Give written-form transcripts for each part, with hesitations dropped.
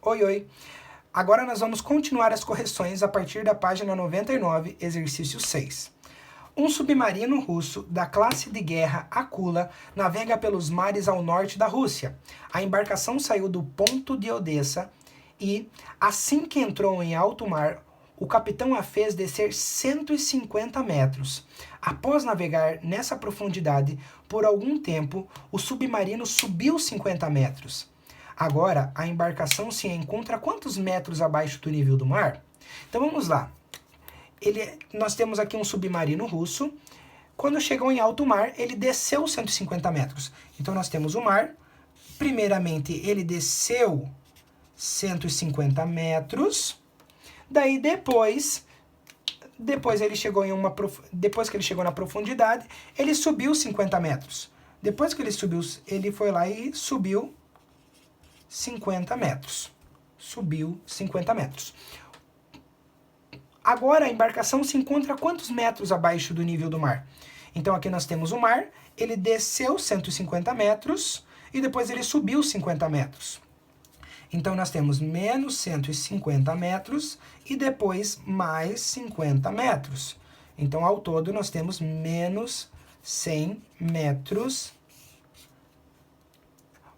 Oi, oi! Agora nós vamos continuar as correções a partir da página 99, exercício 6. Um submarino russo da classe de guerra Akula navega pelos mares ao norte da Rússia. A embarcação saiu do ponto de Odessa e, assim que entrou em alto mar, o capitão a fez descer 150 metros. Após navegar nessa profundidade por algum tempo, o submarino subiu 50 metros. Agora, a embarcação se encontra a quantos metros abaixo do nível do mar? Então vamos lá. Nós temos aqui um submarino russo. Quando chegou em alto mar, ele desceu 150 metros. Então nós temos o mar. Primeiramente, ele desceu 150 metros. Daí depois ele chegou depois que ele chegou na profundidade, ele subiu 50 metros. Depois que ele subiu, ele foi lá e subiu 50 metros. Subiu 50 metros. Agora a embarcação se encontra a quantos metros abaixo do nível do mar? Então aqui nós temos o mar, ele desceu 150 metros e depois ele subiu 50 metros. Então nós temos menos 150 metros e depois mais 50 metros. Então ao todo nós temos menos 100 metros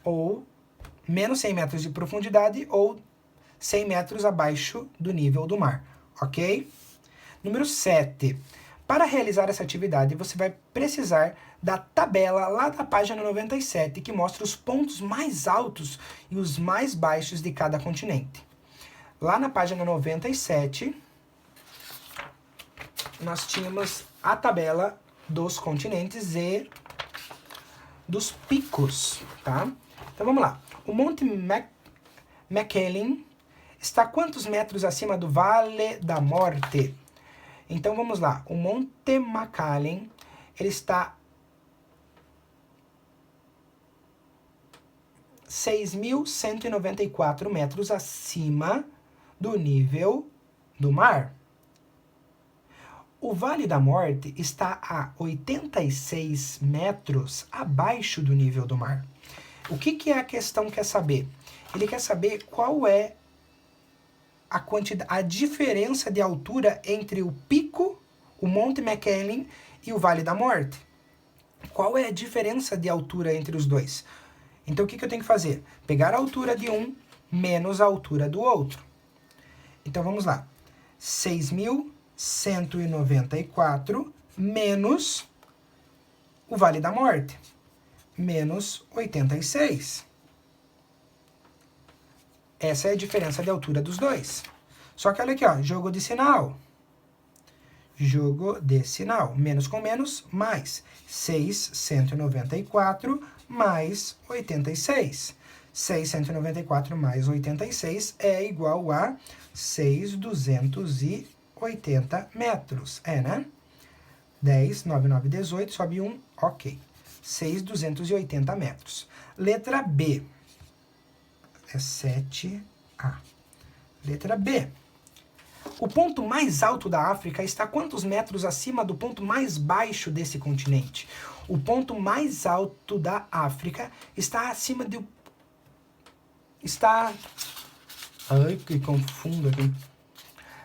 ou menos 100 metros de profundidade ou 100 metros abaixo do nível do mar, ok? Número 7. Para realizar essa atividade, você vai precisar da tabela lá da página 97, que mostra os pontos mais altos e os mais baixos de cada continente. Lá na página 97, nós tínhamos a tabela dos continentes e dos picos, tá? Então vamos lá. O Monte Makiling está quantos metros acima do Vale da Morte? Então vamos lá. O Monte Makiling, ele está 6.194 metros acima do nível do mar. O Vale da Morte está a 86 metros abaixo do nível do mar. O que é a questão quer saber? Ele quer saber qual é a diferença de altura entre o pico, o Monte Makiling e o Vale da Morte. Qual é a diferença de altura entre os dois? Então o que eu tenho que fazer? Pegar a altura de um menos a altura do outro. Então vamos lá. 6.194 menos o Vale da Morte. Menos 86. Essa é a diferença de altura dos dois. Só que olha aqui, ó, jogo de sinal. Jogo de sinal. Menos com menos, mais. 694 mais 86. 694 mais 86 é igual a 6.280 metros. É, né? 10, 9, 9, 18, sobe 1, ok. 6.280 metros. Letra B. É 7A. Letra B. O ponto mais alto da África está quantos metros acima do ponto mais baixo desse continente? O ponto mais alto da África está acima do... Ai, que confundo aqui.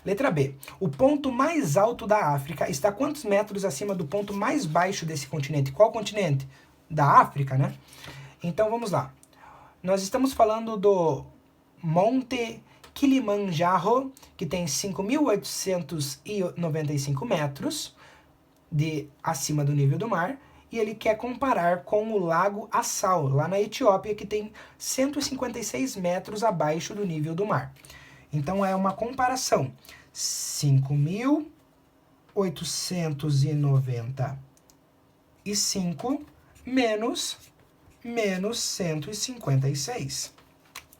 Letra B. O ponto mais alto da África está quantos metros acima do ponto mais baixo desse continente? Qual continente? Da África, né? Então vamos lá. Nós estamos falando do Monte Kilimanjaro, que tem 5.895 metros acima do nível do mar, e ele quer comparar com o Lago Assal, lá na Etiópia, que tem 156 metros abaixo do nível do mar. Então é uma comparação. 5.895 menos 156.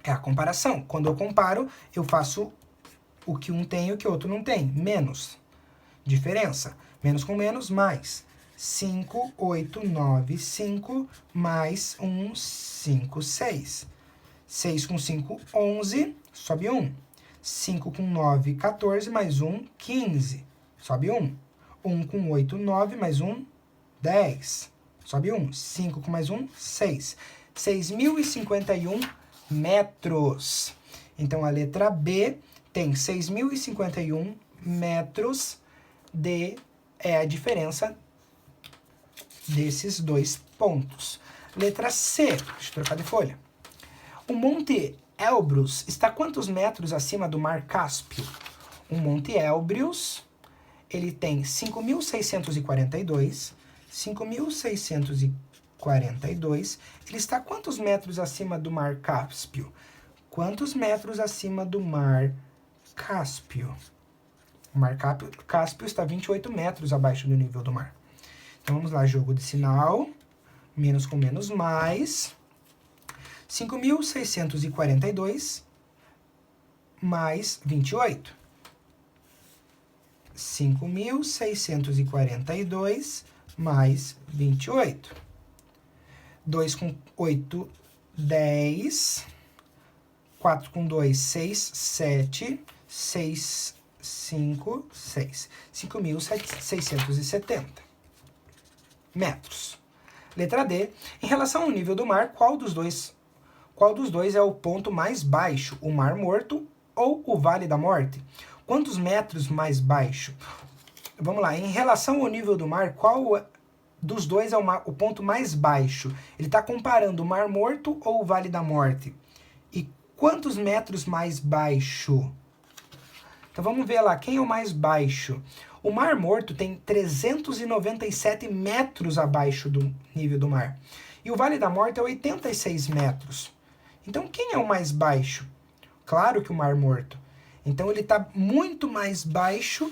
É a comparação. Quando eu comparo, eu faço o que um tem e o que o outro não tem. Menos. Diferença. Menos com menos, mais. 5.895 mais 1, 5, 6. 6 com 5, 11, sobe 1. 5 com 9, 14, mais 1, 15. Sobe 1. 1 com 8, 9, mais 1, 10. Sobe 1. 5 com mais 1, 6. 6.051 metros. Então, a letra B tem 6.051 metros é a diferença desses dois pontos. Letra C, deixa eu trocar de folha. O Monte Elbrus está quantos metros acima do Mar Cáspio? O Monte Elbrus, ele tem 5.642, ele está quantos metros acima do Mar Cáspio? Quantos metros acima do Mar Cáspio? O Mar Cáspio está 28 metros abaixo do nível do mar. Então, vamos lá, jogo de sinal. Menos com menos, mais. 5.642 mais 28. 5.642 mais 28. 2 com 8, 10. 4 com 2, 6, 7. 6, 5, 6. 5.670 metros. Letra D. Em relação ao nível do mar, qual dos dois é o ponto mais baixo? O Mar Morto ou o Vale da Morte? Quantos metros mais baixo? Vamos lá. Em relação ao nível do mar, qual dos dois é o ponto mais baixo? Ele está comparando o Mar Morto ou o Vale da Morte? E quantos metros mais baixo? Então vamos ver lá, quem é o mais baixo? O Mar Morto tem 397 metros abaixo do nível do mar. E o Vale da Morte é 86 metros. Então quem é o mais baixo? Claro que o Mar Morto. Então ele está muito mais baixo,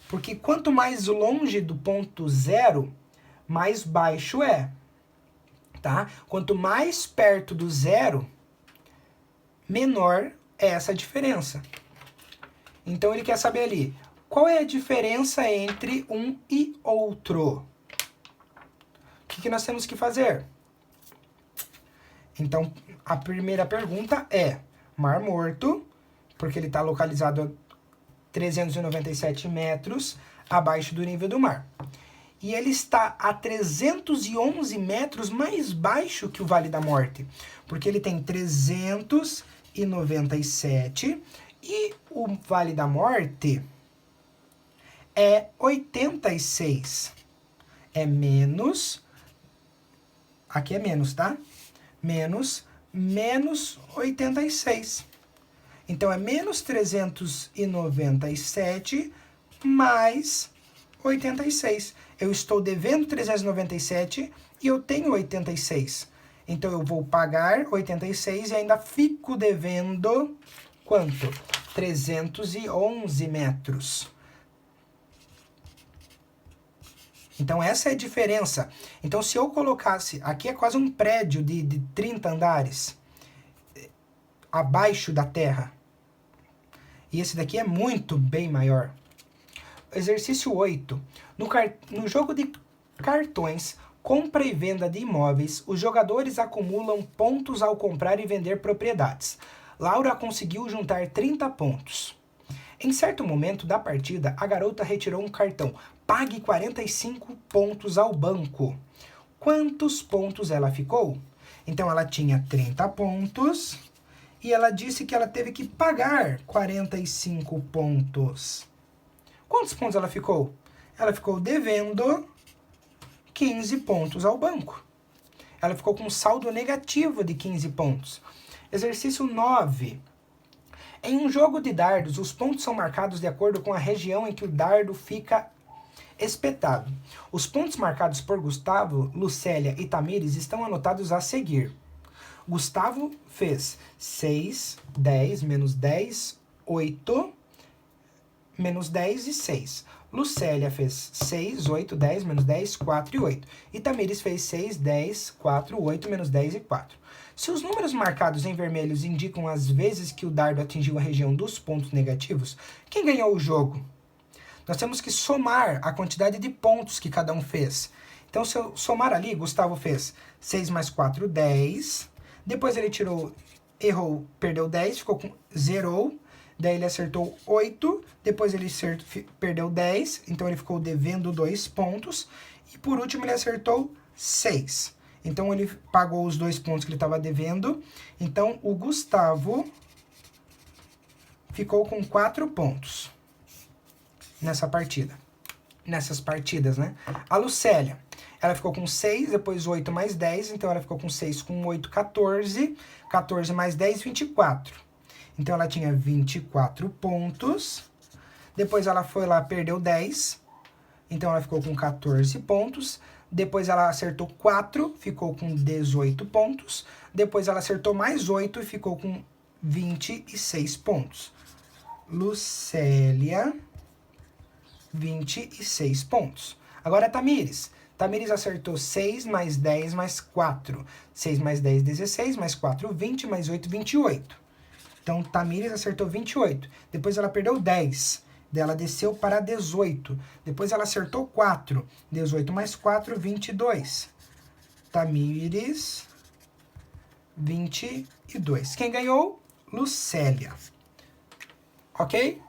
porque quanto mais longe do ponto zero, mais baixo é. Tá? Quanto mais perto do zero, menor é essa diferença. Então ele quer saber ali, qual é a diferença entre um e outro? O que nós temos que fazer? Então, a primeira pergunta é Mar Morto, porque ele está localizado a 397 metros abaixo do nível do mar. E ele está a 311 metros mais baixo que o Vale da Morte, porque ele tem 397 e o Vale da Morte é 86. É menos, aqui é menos, tá? Menos 86. Então, é menos 397 mais 86. Eu estou devendo 397 e eu tenho 86. Então, eu vou pagar 86 e ainda fico devendo quanto? 311 metros. Então, essa é a diferença. Então, se eu colocasse... Aqui é quase um prédio de 30 andares abaixo da terra. E esse daqui é muito bem maior. Exercício 8. No jogo de cartões, compra e venda de imóveis, os jogadores acumulam pontos ao comprar e vender propriedades. Laura conseguiu juntar 30 pontos. Em certo momento da partida, a garota retirou um cartão. Pague 45 pontos ao banco. Quantos pontos ela ficou? Então, ela tinha 30 pontos e ela disse que ela teve que pagar 45 pontos. Quantos pontos ela ficou? Ela ficou devendo 15 pontos ao banco. Ela ficou com um saldo negativo de 15 pontos. Exercício 9. Em um jogo de dardos, os pontos são marcados de acordo com a região em que o dardo fica espetado. Os pontos marcados por Gustavo, Lucélia e Tamires estão anotados a seguir. Gustavo fez 6, 10, menos 10, 8, menos 10 e 6. Lucélia fez 6, 8, 10, menos 10, 4 e 8. E Tamires fez 6, 10, 4, 8, menos 10 e 4. Se os números marcados em vermelhos indicam as vezes que o dardo atingiu a região dos pontos negativos, quem ganhou o jogo? Nós temos que somar a quantidade de pontos que cada um fez. Então, se eu somar ali, Gustavo fez 6 mais 4, 10. Depois ele errou, perdeu 10, ficou com 0. Daí ele acertou 8. Depois ele perdeu 10, então ele ficou devendo 2 pontos. E por último ele acertou 6. Então ele pagou os 2 pontos que ele estava devendo. Então o Gustavo ficou com 4 pontos nessa partida. Nessas partidas, né? A Lucélia, ela ficou com 6, depois 8 mais 10, então ela ficou com 6 com 8, 14. 14 mais 10, 24. Então ela tinha 24 pontos. Depois ela foi lá, perdeu 10. Então ela ficou com 14 pontos. Depois ela acertou 4, ficou com 18 pontos. Depois ela acertou mais 8 e ficou com 26 pontos. Lucélia, 26 pontos. Agora a Tamires. Tamires acertou 6 mais 10 mais 4. 6 mais 10, 16, mais 4, 20, mais 8, 28. Então, Tamires acertou 28. Depois ela perdeu 10. Daí ela desceu para 18. Depois ela acertou 4. 18 mais 4, 22. Tamires, 22. Quem ganhou? Lucélia. Ok?